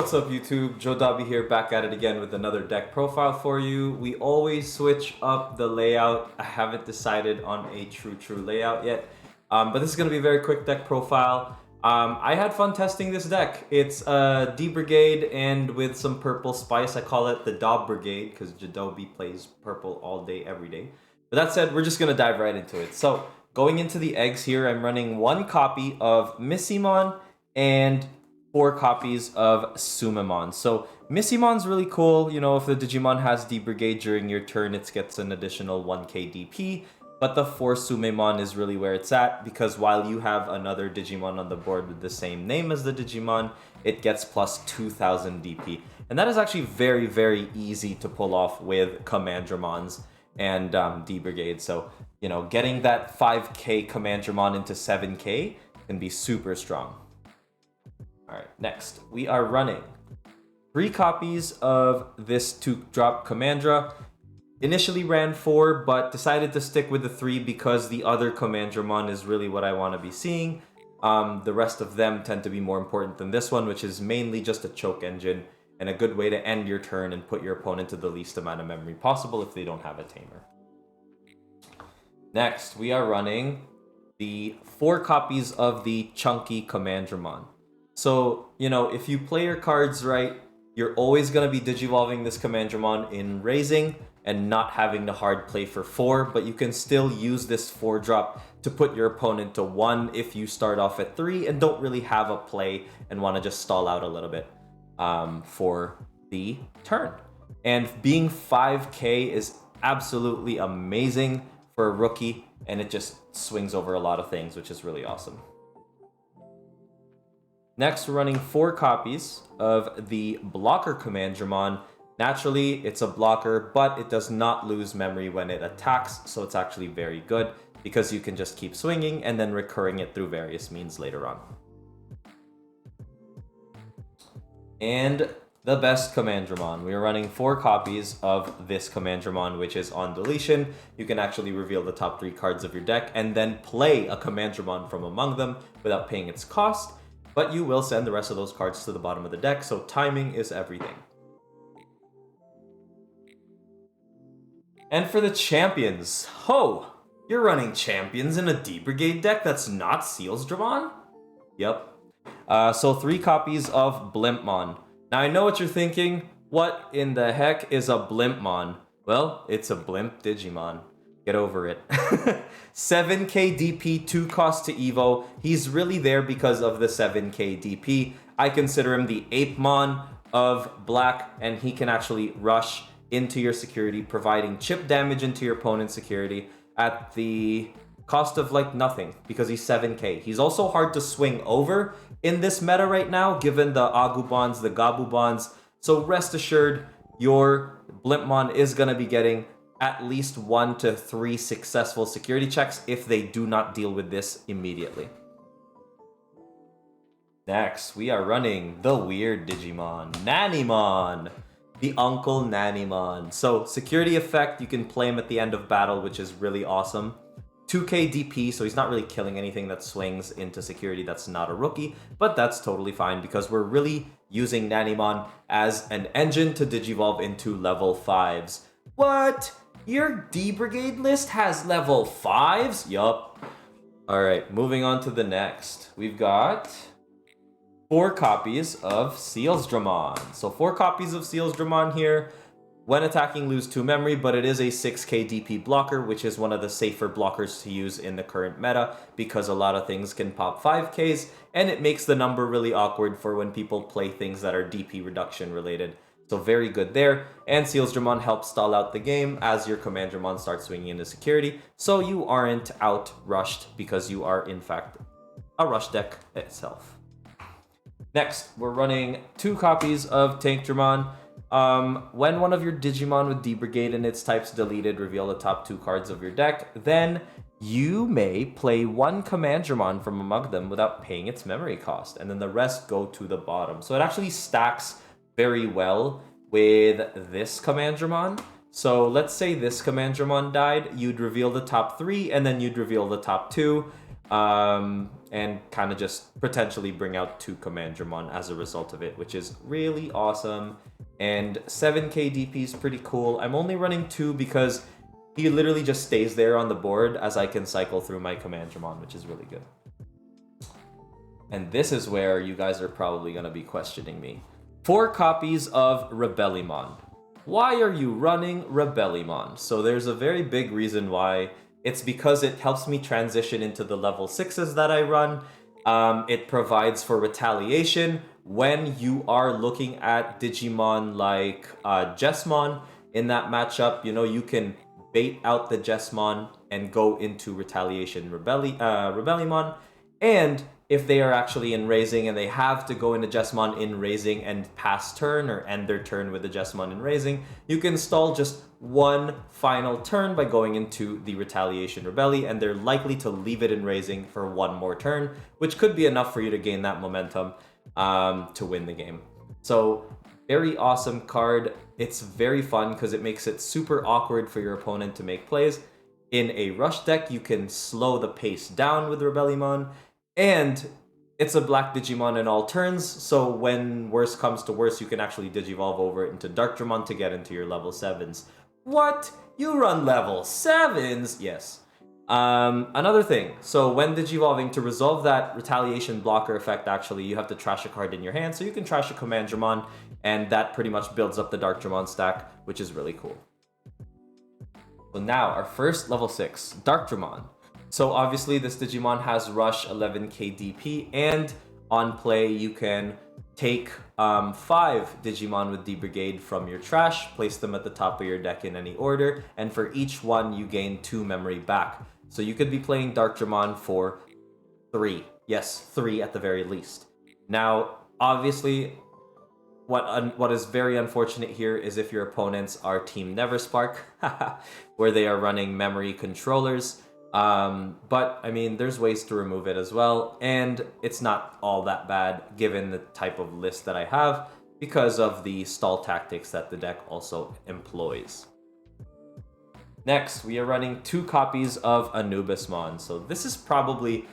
What's up YouTube? Joe Dobby here, back at it again with another deck profile for you. We always switch up the layout. I haven't decided on a true layout yet, but this is going to be a very quick deck profile. I had fun testing this deck. It's D-Brigade and with some purple spice. I call it the D-Brigade because Jadobi plays purple all day, every day. But that said, we're just going to dive right into it. So going into the eggs here, I'm running 1 copy of Missimon and 4 copies of Sumimon. So Missimon's really cool. You know, if the Digimon has D-Brigade during your turn, it gets an additional 1k DP. But the 4 Sumimon is really where it's at, because while you have another Digimon on the board with the same name as the Digimon, it gets plus 2000 DP. And that is actually very, very easy to pull off with Commandramons and D-Brigade. So, you know, getting that 5k Commandramon into 7k can be super strong. Alright, next, we are running 3 copies of this 2-drop Commandra. Initially ran 4, but decided to stick with the 3 because the other Commandramon is really what I want to be seeing. The rest of them tend to be more important than this one, which is mainly just a choke engine and a good way to end your turn and put your opponent to the least amount of memory possible if they don't have a tamer. Next, we are running the 4 copies of the chunky Commandramon. So, you know, if you play your cards right, you're always going to be digivolving this Commandramon in raising and not having to hard play for 4, but you can still use this 4-drop to put your opponent to 1 if you start off at 3 and don't really have a play and want to just stall out a little bit for the turn. And being 5k is absolutely amazing for a rookie, and it just swings over a lot of things, which is really awesome. Next, we're running 4 copies of the blocker Commandramon. Naturally, it's a blocker, but it does not lose memory when it attacks, so it's actually very good because you can just keep swinging and then recurring it through various means later on. And the best Commandramon. We are running 4 copies of this Commandramon, which is on deletion. You can actually reveal the top 3 cards of your deck and then play a Commandramon from among them without paying its cost, but you will send the rest of those cards to the bottom of the deck, so timing is everything. And for the champions, ho! You're running champions in a D-Brigade deck that's not Sealsdramon? Yep. So 3 copies of Blimpmon. Now I know what you're thinking. What in the heck is a Blimpmon? Well, it's a Blimp Digimon. Get over it. 7k DP, 2 cost to Evo. He's really there because of the 7k DP. I consider him the Apemon of Black, and he can actually rush into your security, providing chip damage into your opponent's security at the cost of like nothing because he's 7k. He's also hard to swing over in this meta right now, given the Agumons, the Gabumons. So rest assured, your Blimpmon is going to be getting at least 1 to 3 successful security checks if they do not deal with this immediately. Next, we are running the weird Digimon, Nannymon. The Uncle Nannymon. So security effect, you can play him at the end of battle, which is really awesome. 2k DP, so he's not really killing anything that swings into security that's not a rookie, but that's totally fine because we're really using Nannymon as an engine to digivolve into level 5s. What? Your D-Brigade list has level 5s? Yup. Alright, moving on to the next. We've got 4 copies of Sealsdramon. So 4 copies of Sealsdramon here. When attacking, lose 2 memory, but it is a 6k DP blocker, which is one of the safer blockers to use in the current meta because a lot of things can pop 5ks, and it makes the number really awkward for when people play things that are DP reduction related. So very good there, and Sealsdramon helps stall out the game as your Commandramon starts swinging into security, so you aren't out rushed because you are in fact a rush deck itself. Next, we're running 2 copies of Tankdramon. When one of your Digimon with D-Brigade and its types deleted, reveal the top 2 cards of your deck, then you may play 1 Commandramon from among them without paying its memory cost, and then the rest go to the bottom. So it actually stacks very well with this Commandramon. So let's say this Commandramon died, you'd reveal the top 3, and then you'd reveal the top 2. and kind of just potentially bring out 2 Commandramon as a result of it, which is really awesome. And 7k DP is pretty cool. I'm only running 2 because he literally just stays there on the board as I can cycle through my Commandramon, which is really good. And this is where you guys are probably going to be questioning me. 4 copies of Rebellimon. Why are you running Rebellimon? So there's a very big reason why. It's because it helps me transition into the level 6s that I run. It provides for retaliation when you are looking at Digimon like Jesmon in that matchup. You know, you can bait out the Jesmon and go into retaliation Rebellimon. And if they are actually in raising and they have to go into Jesmon in raising and pass turn or end their turn with the Jesmon in raising, you can stall just 1 final turn by going into the retaliation Rebelli, and they're likely to leave it in raising for 1 more turn, which could be enough for you to gain that momentum to win the game. So very awesome card. It's very fun because it makes it super awkward for your opponent to make plays. In a rush deck, you can slow the pace down with Rebellimon, and it's a black Digimon in all turns, so when worse comes to worse, you can actually Digivolve over it into Darkdramon to get into your level 7s. What? You run level 7s? Yes. Another thing, so when Digivolving, to resolve that retaliation blocker effect, actually, you have to trash a card in your hand, so you can trash a Commandramon, and that pretty much builds up the Darkdramon stack, which is really cool. So now, our first level 6, Darkdramon. So obviously this Digimon has Rush, 11k DP, and on play you can take 5 Digimon with D-Brigade from your trash, place them at the top of your deck in any order, and for each one you gain 2 memory back. So you could be playing Darkdramon for 3. Yes, 3 at the very least. Now, obviously, what is very unfortunate here is if your opponents are Team Neverspark, where they are running memory controllers. But I mean, there's ways to remove it as well, and it's not all that bad given the type of list that I have because of the stall tactics that the deck also employs. Next, we are running 2 copies of Anubismon. So this is probably,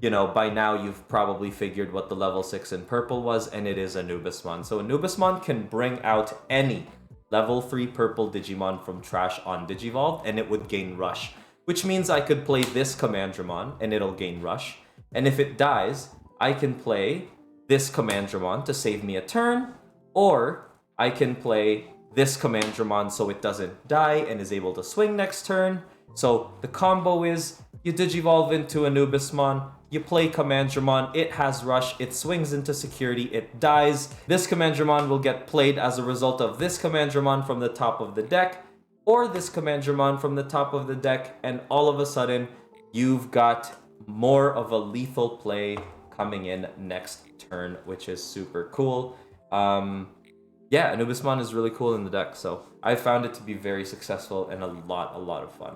you know, by now you've probably figured what the level 6 in purple was, and it is Anubismon. So Anubismon can bring out any level 3 purple Digimon from trash on Digivolve, and it would gain Rush. Which means I could play this Commandramon and it'll gain Rush. And if it dies, I can play this Commandramon to save me a turn, or I can play this Commandramon so it doesn't die and is able to swing next turn. So the combo is you Digivolve into Anubismon, you play Commandramon, it has Rush, it swings into security, it dies. This Commandramon will get played as a result of this Commandramon from the top of the deck, or this Commandramon from the top of the deck, and all of a sudden, you've got more of a lethal play coming in next turn, which is super cool. Yeah, Anubismon is really cool in the deck, so I found it to be very successful and a lot of fun.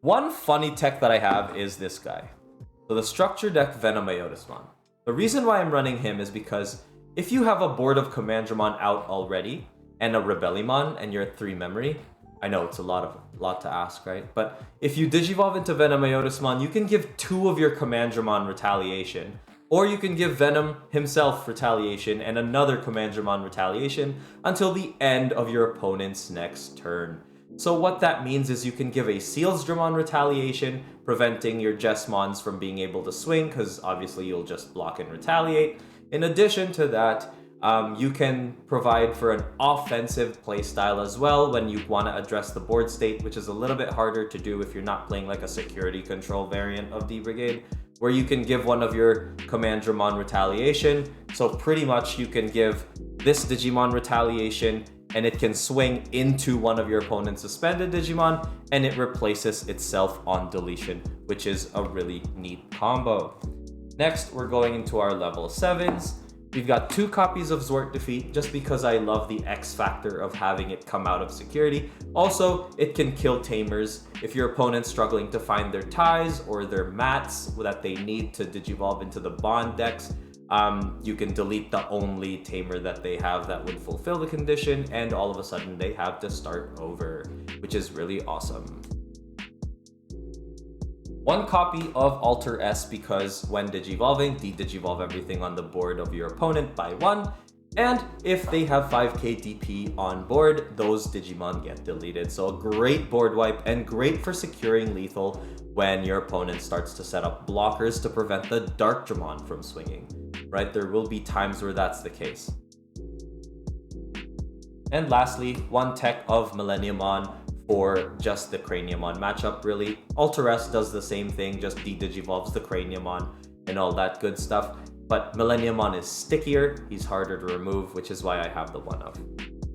One funny tech that I have is this guy. So the structure deck Venomeiotismon. The reason why I'm running him is because if you have a board of Commandramon out already, and a Rebellimon, and you're at 3 memory. I know it's a lot to ask, right? But if you Digivolve into Venomeiotismon, you can give 2 of your Commandramon retaliation, or you can give Venom himself retaliation and another Commandramon retaliation until the end of your opponent's next turn. So what that means is you can give a Sealsdramon retaliation, preventing your Jesmons from being able to swing, because obviously you'll just block and retaliate. In addition to that, you can provide for an offensive playstyle as well when you want to address the board state, which is a little bit harder to do if you're not playing like a security control variant of D-Brigade, where you can give one of your Commandramon retaliation. So pretty much you can give this Digimon retaliation and it can swing into one of your opponent's suspended Digimon and it replaces itself on deletion, which is a really neat combo. Next, we're going into our level 7s. We've got 2 copies of Zwart Defeat just because I love the X factor of having it come out of security. Also, it can kill tamers if your opponent's struggling to find their ties or their mats that they need to Digivolve into the bond decks. You can delete the only tamer that they have that would fulfill the condition, and all of a sudden they have to start over, which is really awesome. 1 copy of Alter S because when Digivolving, de-Digivolve everything on the board of your opponent by 1. And if they have 5k DP on board, those Digimon get deleted. So a great board wipe and great for securing lethal when your opponent starts to set up blockers to prevent the Darkdramon from swinging. Right? There will be times where that's the case. And lastly, 1 tech of Millenniumon for just the Craniumon matchup, really. Alter S does the same thing, just de-Digivolves the Craniumon and all that good stuff. But Millenniumon is stickier, he's harder to remove, which is why I have the 1 of.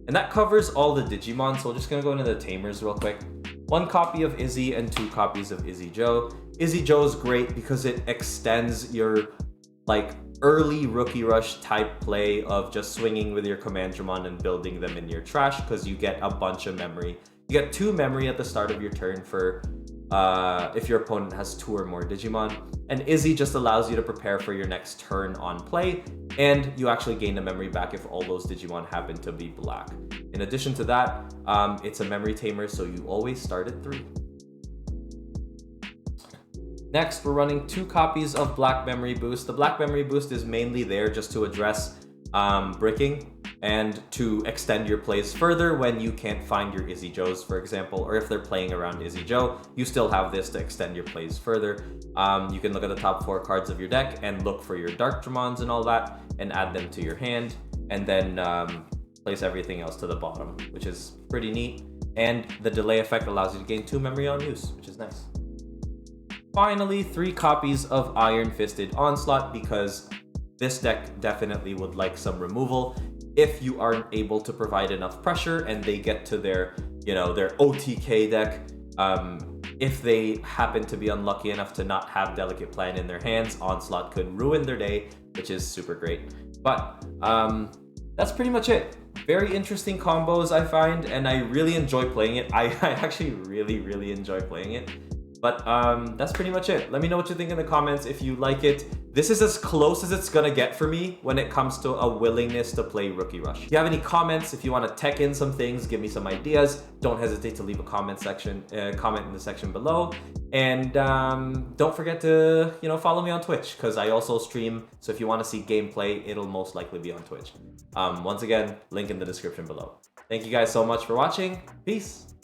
And that covers all the Digimon, so we're just gonna go into the Tamers real quick. 1 copy of Izzy and 2 copies of Izzy Joe. Izzy Joe is great because it extends your like early Rookie Rush type play of just swinging with your Commandramon and building them in your trash because you get a bunch of memory. You get 2 memory at the start of your turn for if your opponent has 2 or more Digimon. And Izzy just allows you to prepare for your next turn on play, and you actually gain a memory back if all those Digimon happen to be black. In addition to that, it's a memory tamer, so you always start at 3. Next, we're running 2 copies of Black Memory Boost. The Black Memory Boost is mainly there just to address bricking and to extend your plays further when you can't find your Izzy Joes, for example, or if they're playing around Izzy Joe, you still have this to extend your plays further. You can look at the top 4 cards of your deck and look for your Darkdramons and all that and add them to your hand, and then place everything else to the bottom, which is pretty neat. And the delay effect allows you to gain 2 memory on use, which is nice. Finally, 3 copies of Iron Fisted Onslaught because this deck definitely would like some removal. If you aren't able to provide enough pressure and they get to their, their OTK deck, if they happen to be unlucky enough to not have Delicate Plan in their hands, Onslaught could ruin their day, which is super great. But that's pretty much it. Very interesting combos, I find, and I really enjoy playing it. I actually really enjoy playing it. But that's pretty much it. Let me know what you think in the comments if you like it. This is as close as it's gonna get for me when it comes to a willingness to play Rookie Rush. If you have any comments, if you want to tech in some things, give me some ideas, don't hesitate to leave a comment in the section below. And don't forget to follow me on Twitch because I also stream. So if you want to see gameplay, it'll most likely be on Twitch. Once again, link in the description below. Thank you guys so much for watching. Peace.